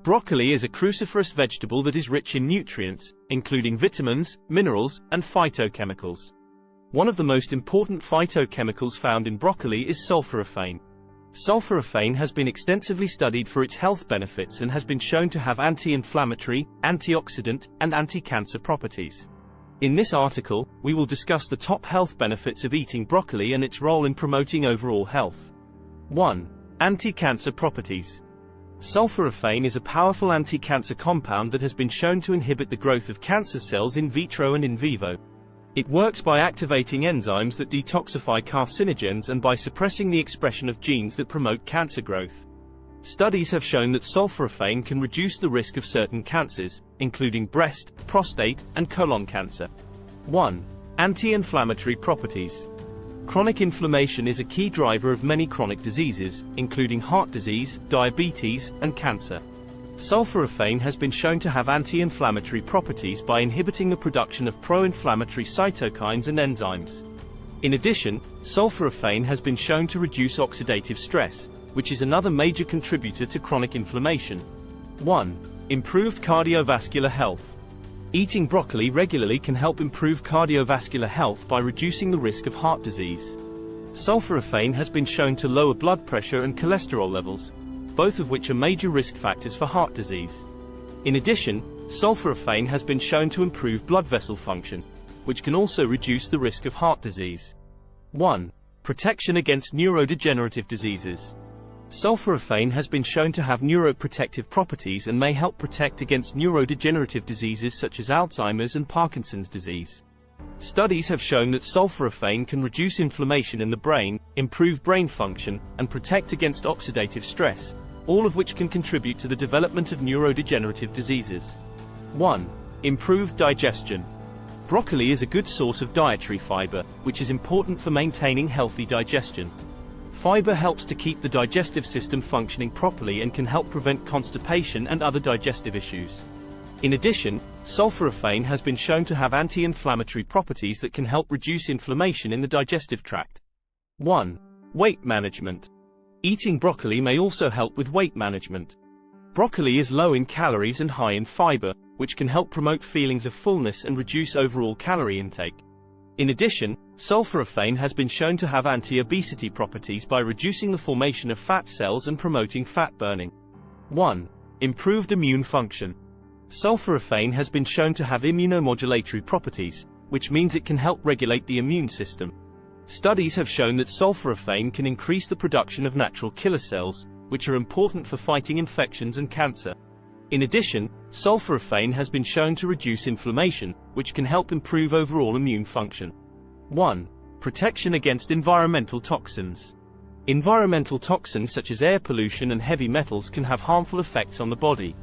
Broccoli is a cruciferous vegetable that is rich in nutrients, including vitamins, minerals, and phytochemicals. One of the most important phytochemicals found in broccoli is sulforaphane. Sulforaphane has been extensively studied for its health benefits and has been shown to have anti-inflammatory, antioxidant, and anti-cancer properties. In this article, we will discuss the top health benefits of eating broccoli and its role in promoting overall health. 1. Anti-cancer properties. Sulforaphane is a powerful anti-cancer compound that has been shown to inhibit the growth of cancer cells in vitro and in vivo. It works by activating enzymes that detoxify carcinogens and by suppressing the expression of genes that promote cancer growth. Studies have shown that sulforaphane can reduce the risk of certain cancers, including breast, prostate, and colon cancer. 1. Anti-inflammatory properties. Chronic inflammation is a key driver of many chronic diseases, including heart disease, diabetes, and cancer. Sulforaphane has been shown to have anti-inflammatory properties by inhibiting the production of pro-inflammatory cytokines and enzymes. In addition, sulforaphane has been shown to reduce oxidative stress, which is another major contributor to chronic inflammation. 1. Improved cardiovascular health. Eating broccoli regularly can help improve cardiovascular health by reducing the risk of heart disease. Sulforaphane has been shown to lower blood pressure and cholesterol levels, both of which are major risk factors for heart disease. In addition, sulforaphane has been shown to improve blood vessel function, which can also reduce the risk of heart disease. 1. Protection against neurodegenerative diseases. Sulforaphane has been shown to have neuroprotective properties and may help protect against neurodegenerative diseases such as Alzheimer's and Parkinson's disease. Studies have shown that sulforaphane can reduce inflammation in the brain, improve brain function, and protect against oxidative stress, all of which can contribute to the development of neurodegenerative diseases. 1. Improved digestion. Broccoli is a good source of dietary fiber, which is important for maintaining healthy digestion. Fiber helps to keep the digestive system functioning properly and can help prevent constipation and other digestive issues. In addition, sulforaphane has been shown to have anti-inflammatory properties that can help reduce inflammation in the digestive tract. 1. Weight management. Eating broccoli may also help with weight management. Broccoli is low in calories and high in fiber, which can help promote feelings of fullness and reduce overall calorie intake. In addition, sulforaphane has been shown to have anti-obesity properties by reducing the formation of fat cells and promoting fat burning. 1. Improved immune function. Sulforaphane has been shown to have immunomodulatory properties, which means it can help regulate the immune system. Studies have shown that sulforaphane can increase the production of natural killer cells, which are important for fighting infections and cancer. In addition, sulforaphane has been shown to reduce inflammation, which can help improve overall immune function. 1. Protection against environmental toxins. Environmental toxins such as air pollution and heavy metals can have harmful effects on the body.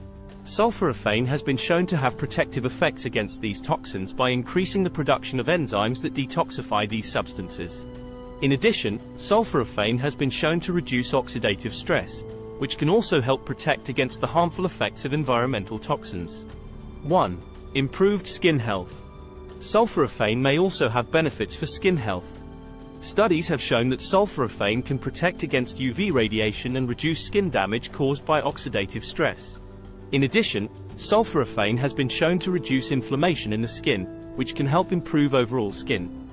Sulforaphane has been shown to have protective effects against these toxins by increasing the production of enzymes that detoxify these substances. In addition, sulforaphane has been shown to reduce oxidative stress, which can also help protect against the harmful effects of environmental toxins. 1. Improved skin health. Sulforaphane may also have benefits for skin health. Studies have shown that sulforaphane can protect against UV radiation and reduce skin damage caused by oxidative stress. In addition, sulforaphane has been shown to reduce inflammation in the skin, which can help improve overall skin